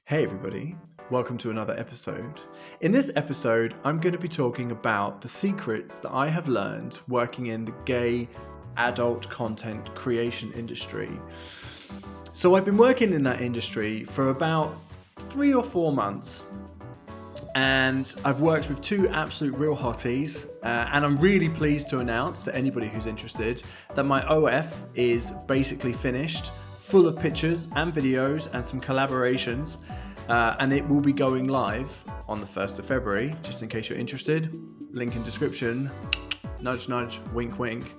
Hey everybody, welcome to another episode. In this episode, I'm going to be talking about the secrets that I have learned working in the gay adult content creation industry. So I've been working in that industry for about 3 or 4 months, and I've worked with two absolute real hotties, and I'm really pleased to announce to anybody who's interested that my OF is basically finished, full of pictures and videos and some collaborations, and it will be going live on the 1st of February, just in case you're interested. Link in description, nudge nudge, wink wink.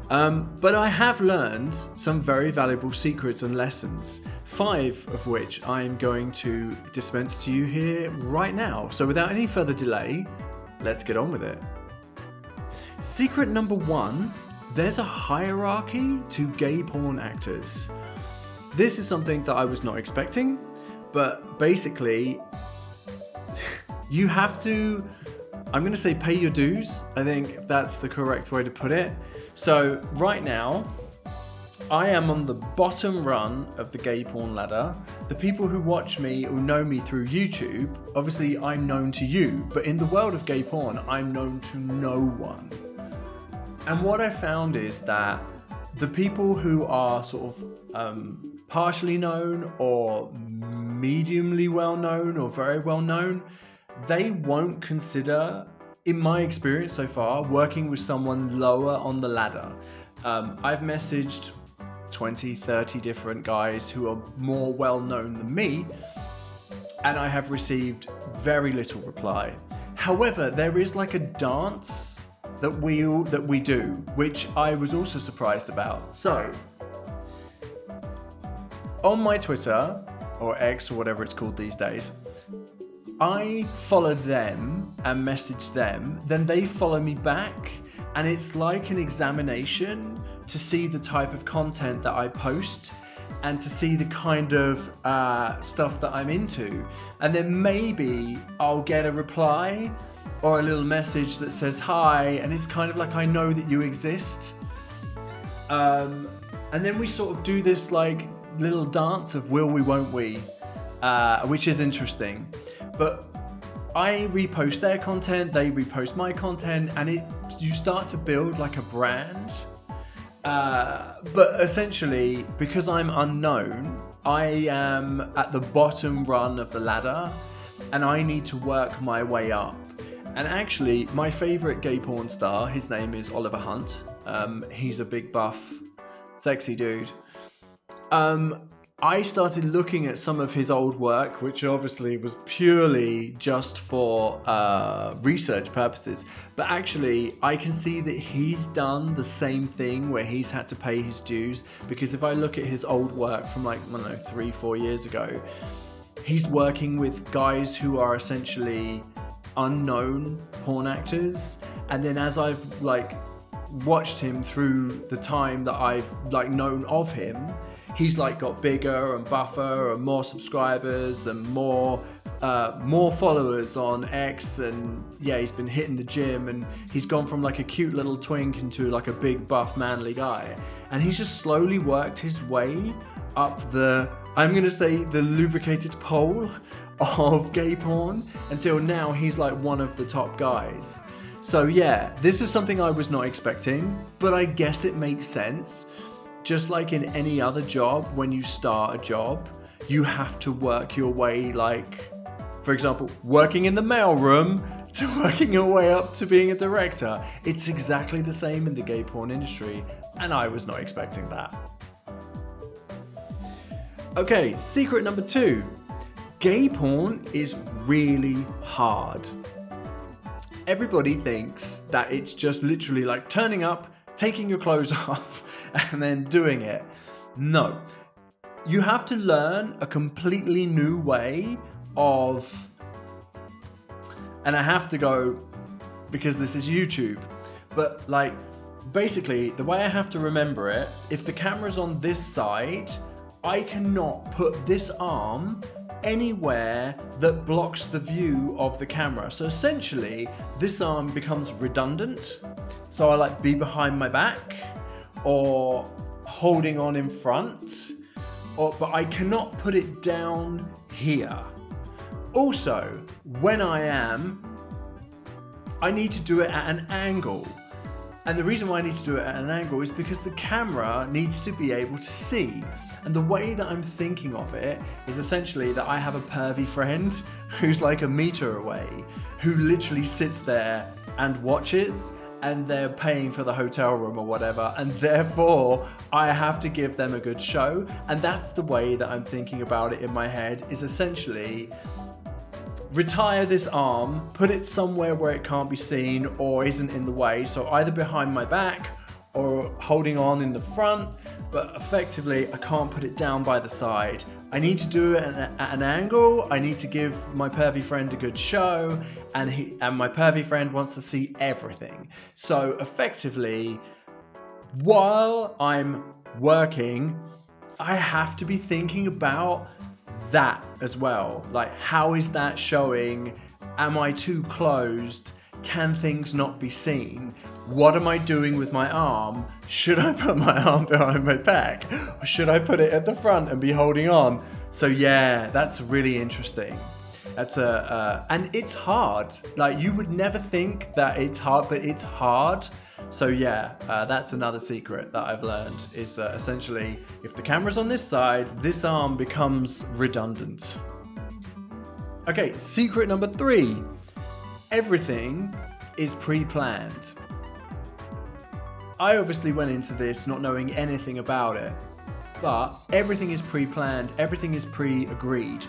But I have learned some very valuable secrets and lessons, 5 of which I am going to dispense to you here right now. So without any further delay, let's get on with it. Secret number 1, there's a hierarchy to gay porn actors. This is something that I was not expecting, but basically, you have to, I'm going to say pay your dues. I think that's the correct way to put it. So right now, I am on the bottom run of the gay porn ladder. The people who watch me or know me through YouTube, obviously I'm known to you, but in the world of gay porn, I'm known to no one. And what I found is that the people who are sort of partially known or mediumly well known or very well known, they won't consider, in my experience so far, working with someone lower on the ladder. I've messaged 20, 30 different guys who are more well known than me, and I have received very little reply. However, there is like a dance that we do, which I was also surprised about. So, on my Twitter, or X, or whatever it's called these days, I follow them and message them, then they follow me back, and it's like an examination to see the type of content that I post and to see the kind of stuff that I'm into. And then maybe I'll get a reply or a little message that says hi, and it's kind of like I know that you exist. And then we sort of do this like little dance of will we, won't we, which is interesting. But I repost their content, they repost my content, and you start to build like a brand. But essentially, because I'm unknown, I am at the bottom run of the ladder, and I need to work my way up. And actually, my favorite gay porn star, his name is Oliver Hunt. He's a big buff, sexy dude. I started looking at some of his old work, which obviously was purely just for research purposes. But actually, I can see that he's done the same thing where he's had to pay his dues. Because if I look at his old work from like, I don't know, 3-4 years ago, he's working with guys who are essentially unknown porn actors. And then as I've like watched him through the time that I've like known of him, he's like got bigger and buffer and more subscribers and more followers on X, and yeah, he's been hitting the gym, and he's gone from like a cute little twink into like a big buff manly guy, and he's just slowly worked his way up the, I'm gonna say, the lubricated pole of gay porn until now he's like one of the top guys. So yeah, this is something I was not expecting, but I guess it makes sense. Just like in any other job, when you start a job, you have to work your way, like, for example, working in the mailroom to working your way up to being a director. It's exactly the same in the gay porn industry, and I was not expecting that. Okay, secret number 2. Gay porn is really hard. Everybody thinks that it's just literally like turning up, taking your clothes off, and then doing it. No. You have to learn a completely new way of, and I have to go because this is YouTube, but like basically the way I have to remember it, if the camera's on this side, I cannot put this arm anywhere that blocks the view of the camera. So essentially this arm becomes redundant. So I like be behind my back or holding on in front, but I cannot put it down here. Also, when I need to do it at an angle. And the reason why I need to do it at an angle is because the camera needs to be able to see. And the way that I'm thinking of it is essentially that I have a pervy friend who's like a meter away, who literally sits there and watches, and they're paying for the hotel room or whatever, and therefore I have to give them a good show. And that's the way that I'm thinking about it in my head, is essentially retire this arm, put it somewhere where it can't be seen or isn't in the way, so either behind my back or holding on in the front, but effectively I can't put it down by the side. I need to do it at an angle. I need to give my pervy friend a good show, and my pervy friend wants to see everything. So effectively, while I'm working, I have to be thinking about that as well. Like, how is that showing? Am I too closed? Can things not be seen? What am I doing with my arm? Should I put my arm behind my back? Or should I put it at the front and be holding on? So yeah, that's really interesting. That's and it's hard. Like, you would never think that it's hard, but it's hard. So yeah, that's another secret that I've learned, is essentially, if the camera's on this side, this arm becomes redundant. Okay, secret number 3. Everything is pre-planned. I obviously went into this not knowing anything about it, but everything is pre-planned, everything is pre-agreed.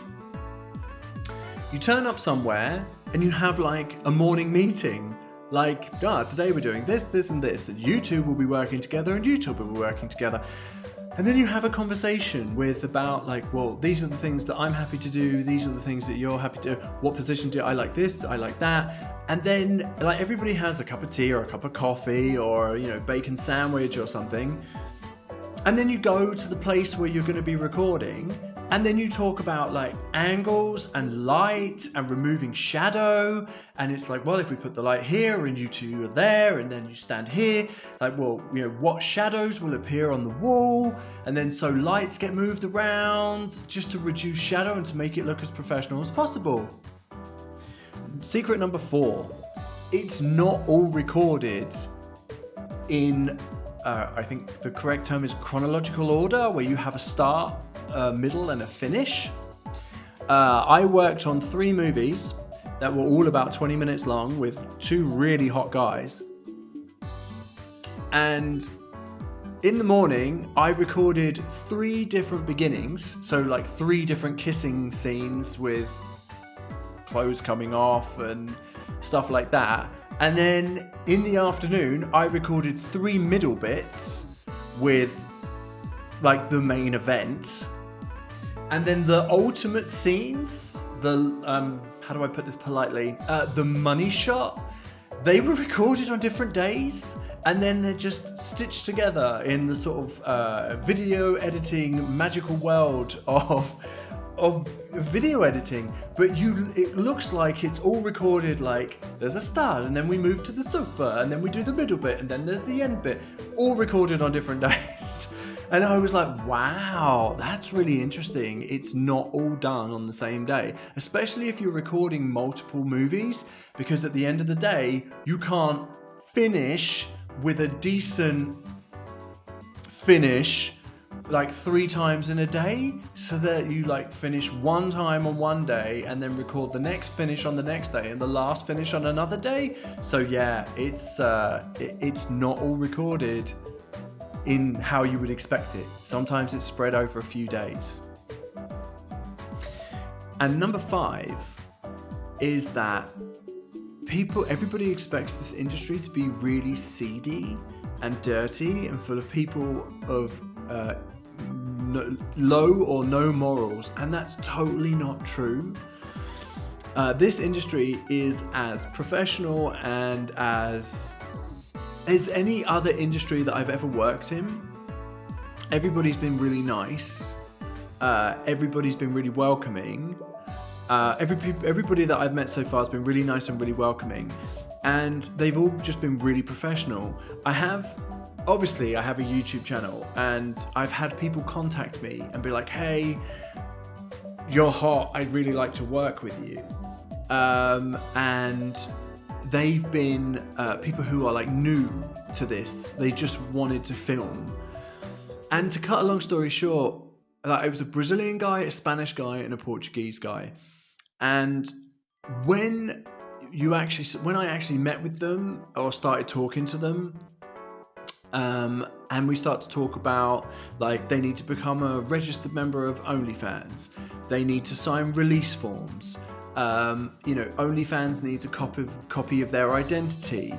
You turn up somewhere and you have like a morning meeting. Like, today we're doing this, this and this, and you two will be working together and you two will be working together. And then you have a conversation about like, well, these are the things that I'm happy to do, these are the things that you're happy to do, what position do I like this, I like that. And then like everybody has a cup of tea or a cup of coffee or, bacon sandwich or something. And then you go to the place where you're going to be recording, and then you talk about like angles and light and removing shadow. And it's like, well, if we put the light here and you two are there and then you stand here, like, well, what shadows will appear on the wall? And then so lights get moved around just to reduce shadow and to make it look as professional as possible. Secret number 4, it's not all recorded in, I think the correct term is chronological order, where you have a start, a middle and a finish. I worked on 3 movies that were all about 20 minutes long with 2 really hot guys. And in the morning, I recorded 3 different beginnings. So like 3 different kissing scenes with clothes coming off and stuff like that. And then in the afternoon, I recorded 3 middle bits with like the main event. And then the ultimate scenes, how do I put this politely? The money shot, they were recorded on different days, and then they're just stitched together in the sort of video editing magical world of video editing. But it looks like it's all recorded, like there's a start, and then we move to the sofa, and then we do the middle bit, and then there's the end bit, all recorded on different days. And I was like, wow, that's really interesting. It's not all done on the same day, especially if you're recording multiple movies, because at the end of the day, you can't finish with a decent finish like 3 times in a day, so that you like finish 1 time on one day and then record the next finish on the next day and the last finish on another day. So yeah, it's not all recorded in how you would expect it. Sometimes it's spread over a few days. And number 5 is that everybody expects this industry to be really seedy and dirty and full of people of low or no morals, and that's totally not true. This industry is as professional and as any other industry that I've ever worked in. Everybody's been really nice. Everybody's been really welcoming. Everybody that I've met so far has been really nice and really welcoming, and they've all just been really professional. I have a YouTube channel, and I've had people contact me and be like, hey, you're hot, I'd really like to work with you. And they've been people who are like new to this. They just wanted to film. And to cut a long story short, it was a Brazilian guy, a Spanish guy, and a Portuguese guy. And when I actually met with them or started talking to them, and we start to talk about, like, they need to become a registered member of OnlyFans. They need to sign release forms. OnlyFans needs a copy of their identity.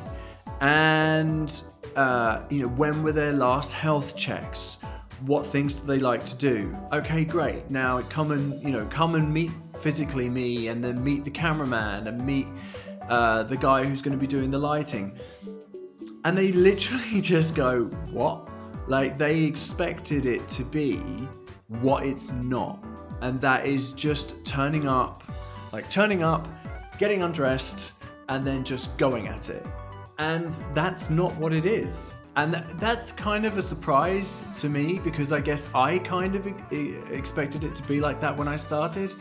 And, when were their last health checks? What things do they like to do? Okay, great. Now come and meet physically me, and then meet the cameraman, and meet the guy who's going to be doing the lighting. And they literally just go, what? Like, they expected it to be what it's not. And that is just turning up, getting undressed, and then just going at it. And that's not what it is. And that's kind of a surprise to me, because I guess I kind of expected it to be like that when I started.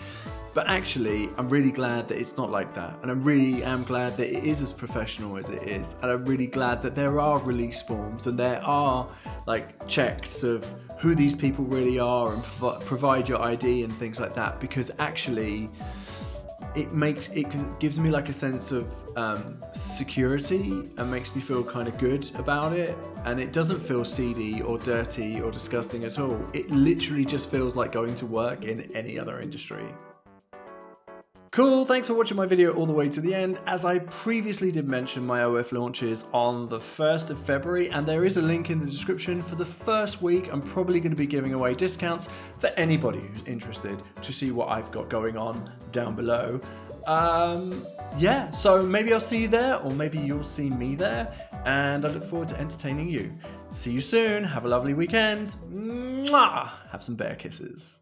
But actually, I'm really glad that it's not like that. And I really am glad that it is as professional as it is. And I'm really glad that there are release forms, and there are like checks of who these people really are, and provide your ID and things like that. Because actually, it gives me like a sense of security, and makes me feel kind of good about it. And it doesn't feel seedy or dirty or disgusting at all. It literally just feels like going to work in any other industry. Cool, thanks for watching my video all the way to the end. As I previously did mention, my OF launches on the 1st of February, and there is a link in the description. For the first week, I'm probably going to be giving away discounts for anybody who's interested to see what I've got going on down below. So maybe I'll see you there, or maybe you'll see me there, and I look forward to entertaining you. See you soon, have a lovely weekend. Mwah! Have some bear kisses.